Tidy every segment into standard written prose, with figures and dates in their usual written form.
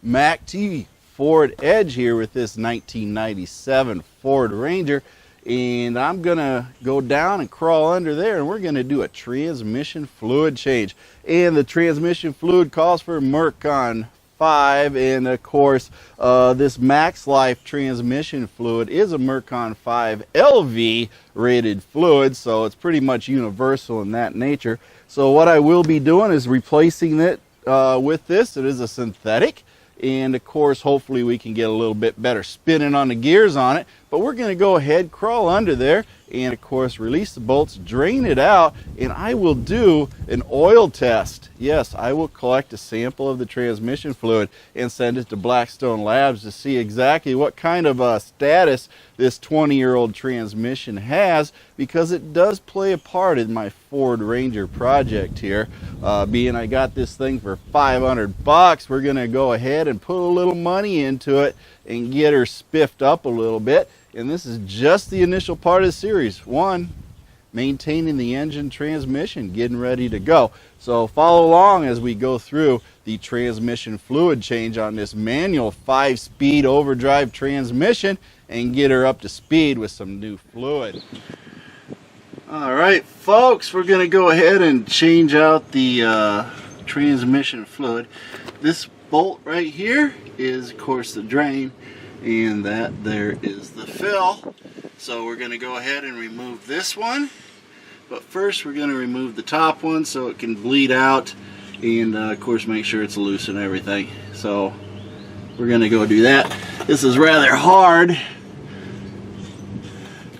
MAC-T Ford Edge here with this 1997 Ford Ranger, and I'm gonna go down and crawl under there, and we're gonna do a transmission fluid change. And the transmission fluid calls for Mercon 5, and of course this Max Life transmission fluid is a Mercon 5 LV rated fluid, so it's pretty much universal in that nature. So what I will be doing is replacing it with this. It is a synthetic, and of course hopefully we can get a little bit better spinning on the gears on it. But we're going to go ahead, crawl under there, and of course release the bolts, drain it out, and I will do an oil test. Yes, I will collect a sample of the transmission fluid and send it to Blackstone Labs to see exactly what kind of status this 20-year-old transmission has, because it does play a part in my Ford Ranger project here. Being I got this thing for 500 bucks, we're going to go ahead and put a little money into it and get her spiffed up a little bit. And this is just the initial part of the series. One, maintaining the engine, transmission, getting ready to go. So follow along as we go through the transmission fluid change on this manual 5-speed overdrive transmission and get her up to speed with some new fluid. All right, folks, we're going to go ahead and change out the transmission fluid. This bolt right here is, of course, the drain, and that there is the fill. So we're going to go ahead and remove this one, but first we're going to remove the top one so it can bleed out, and of course make sure it's loose and everything. So we're going to go do that. This is rather hard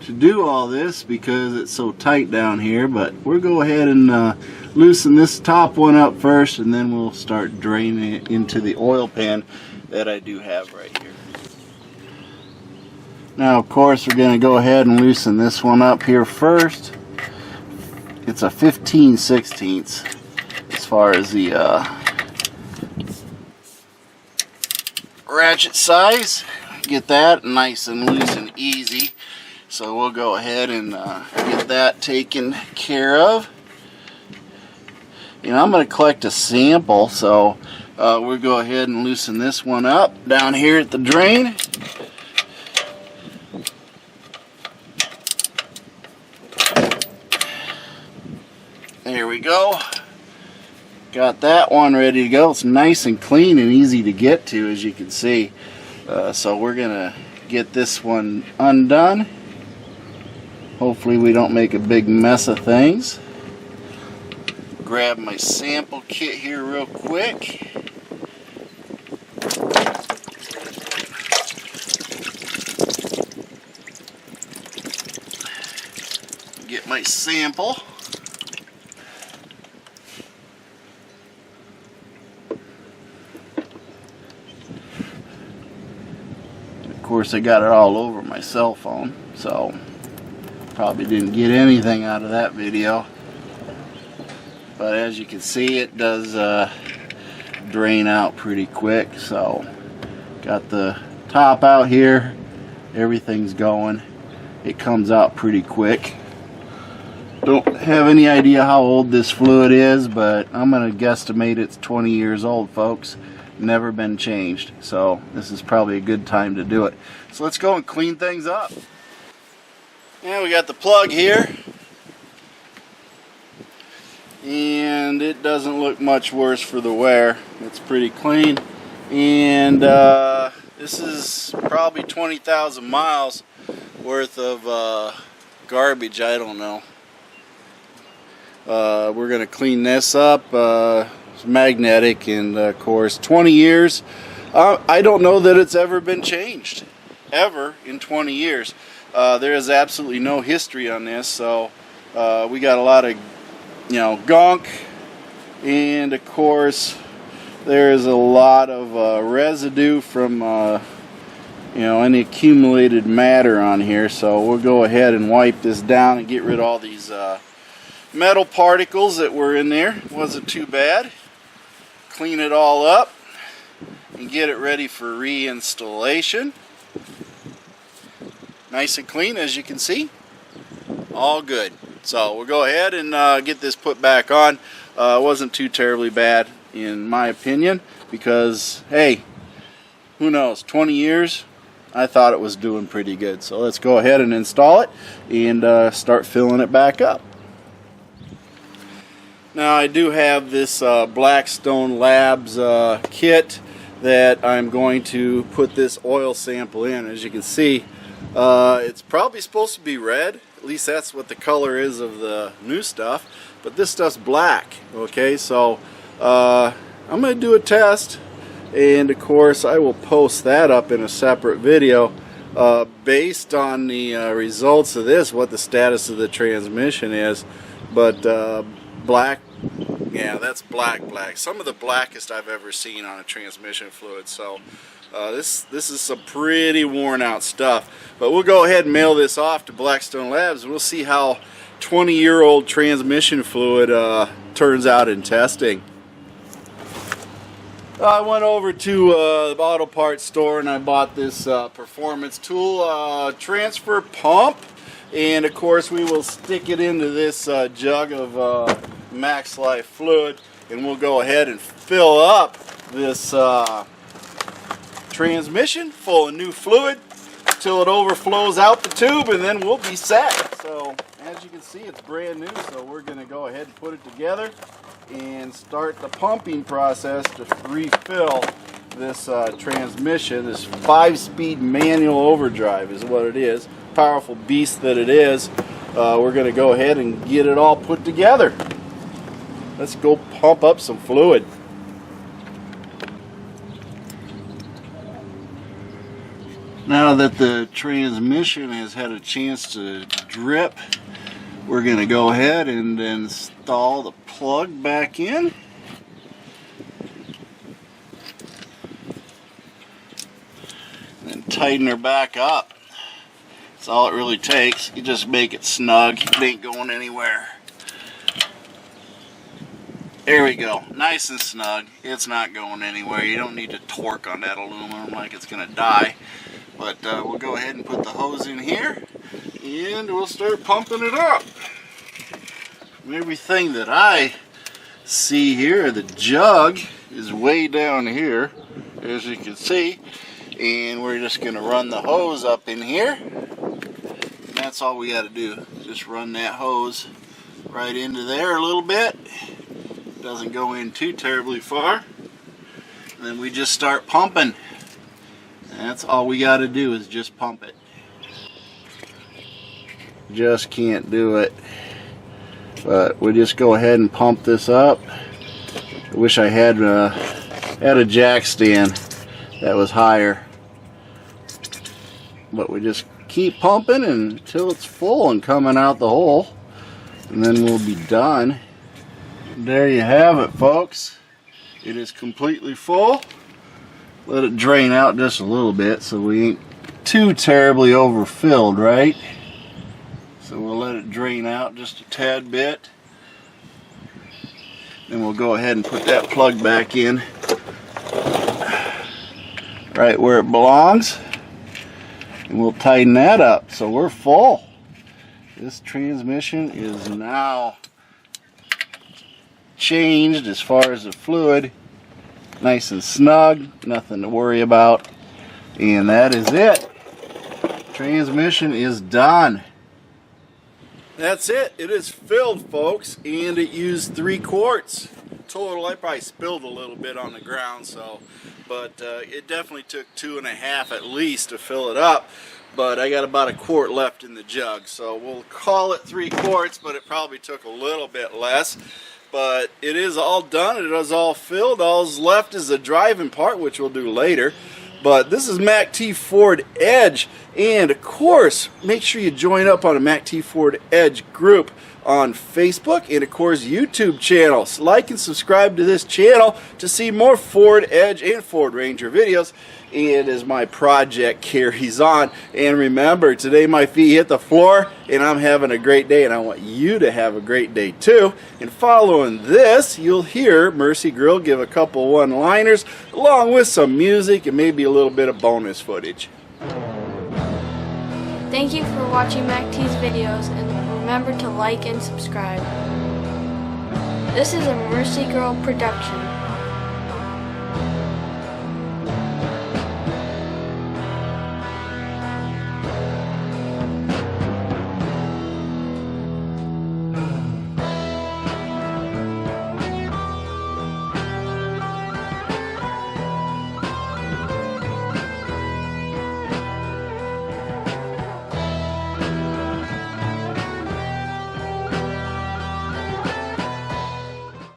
to do all this because it's so tight down here, but we'll go ahead and loosen this top one up first, and then we'll start draining it into the oil pan that I do have right here. Now of course we're going to go ahead and loosen this one up here first. It's a 15/16 as far as the ratchet size. Get that nice and loose and easy. So we'll go ahead and get that taken care of. I'm going to collect a sample, so we'll go ahead and loosen this one up down here at the drain. There we go. Got that one ready to go. It's nice and clean and easy to get to, as you can see. So we're going to get this one undone. Hopefully we don't make a big mess of things. Grab my sample kit here real quick. Get my sample. Of course I got it all over my cell phone, so probably didn't get anything out of that video. But as you can see, it does drain out pretty quick. So got the top out here, everything's going. It comes out pretty quick. Don't have any idea how old this fluid is, but I'm gonna guesstimate it's 20 years old, folks. Never been changed, so this is probably a good time to do it. So let's go and clean things up. Yeah, we got the plug here, and it doesn't look much worse for the wear. It's pretty clean, and this is probably 20,000 miles worth of garbage. I don't know. We're going to clean this up. It's magnetic, and of course 20 years. I don't know that it's ever been changed, ever in 20 years. There is absolutely no history on this, so we got a lot of gunk, and of course there is a lot of residue from any accumulated matter on here. So we'll go ahead and wipe this down and get rid of all these metal particles that were in there. Wasn't too bad. Clean it all up and get it ready for reinstallation. Nice and clean, as you can see. All good. So we'll go ahead and get this put back on. It wasn't too terribly bad in my opinion, because hey, who knows, 20 years, I thought it was doing pretty good. So let's go ahead and install it and start filling it back up. Now I do have this Blackstone Labs kit that I'm going to put this oil sample in. As you can see, it's probably supposed to be red. At least that's what the color is of the new stuff. But this stuff's black. Okay, so I'm going to do a test, and of course I will post that up in a separate video based on the results of this, what the status of the transmission is. But black, yeah, that's black. Some of the blackest I've ever seen on a transmission fluid. So this is some pretty worn out stuff. But we'll go ahead and mail this off to Blackstone Labs, and we'll see how 20-year-old transmission fluid turns out in testing. I went over to the auto parts store and I bought this performance tool transfer pump, and of course we will stick it into this jug of Max Life fluid, and we'll go ahead and fill up this transmission full of new fluid till it overflows out the tube, and then we'll be set. So as you can see, it's brand new, so we're going to go ahead and put it together and start the pumping process to refill this transmission. This 5-speed manual overdrive is what it is. Powerful beast that it is. We're going to go ahead and get it all put together. Let's go pump up some fluid. Now that the transmission has had a chance to drip, we're going to go ahead and install the plug back in. And tighten her back up. That's all it really takes. You just make it snug. It ain't going anywhere. There we go. Nice and snug. It's not going anywhere. You don't need to torque on that aluminum like it's going to die. But we'll go ahead and put the hose in here, and we'll start pumping it up. Everything that I see here, the jug is way down here, as you can see, and we're just going to run the hose up in here. And that's all we got to do. Just run that hose right into there a little bit. Doesn't go in too terribly far. And then we just start pumping. That's all we got to do, is just pump it. Just can't do it. But we just go ahead and pump this up. I wish I had a jack stand that was higher. But we just keep pumping until it's full and coming out the hole. And then we'll be done. There you have it, folks. It is completely full. Let it drain out just a little bit so we ain't too terribly overfilled, right? So we'll let it drain out just a tad bit. Then we'll go ahead and put that plug back in right where it belongs. And we'll tighten that up so we're full. This transmission is now changed as far as the fluid. Nice and snug, nothing to worry about, and that is it. Transmission is done. That's it. It is filled, folks, and it used 3 quarts total. I probably spilled a little bit on the ground, but it definitely took 2.5 at least to fill it up. But I got about 1 quart left in the jug, so we'll call it 3 quarts, but it probably took a little bit less. But it is all done. It is all filled. All's left is the driving part, which we'll do later. But this is MAC-T Ford Edge. And of course, make sure you join up on a MAC-T Ford Edge group on Facebook and of course YouTube channel. So like and subscribe to this channel to see more Ford Edge and Ford Ranger videos. And as my project carries on, and remember, today my feet hit the floor and I'm having a great day, and I want you to have a great day too. And following this, you'll hear Mercy Grill give a couple one-liners along with some music and maybe a little bit of bonus footage. Thank you for watching MAC-T's videos, and remember to like and subscribe. This is a Mercy Girl production.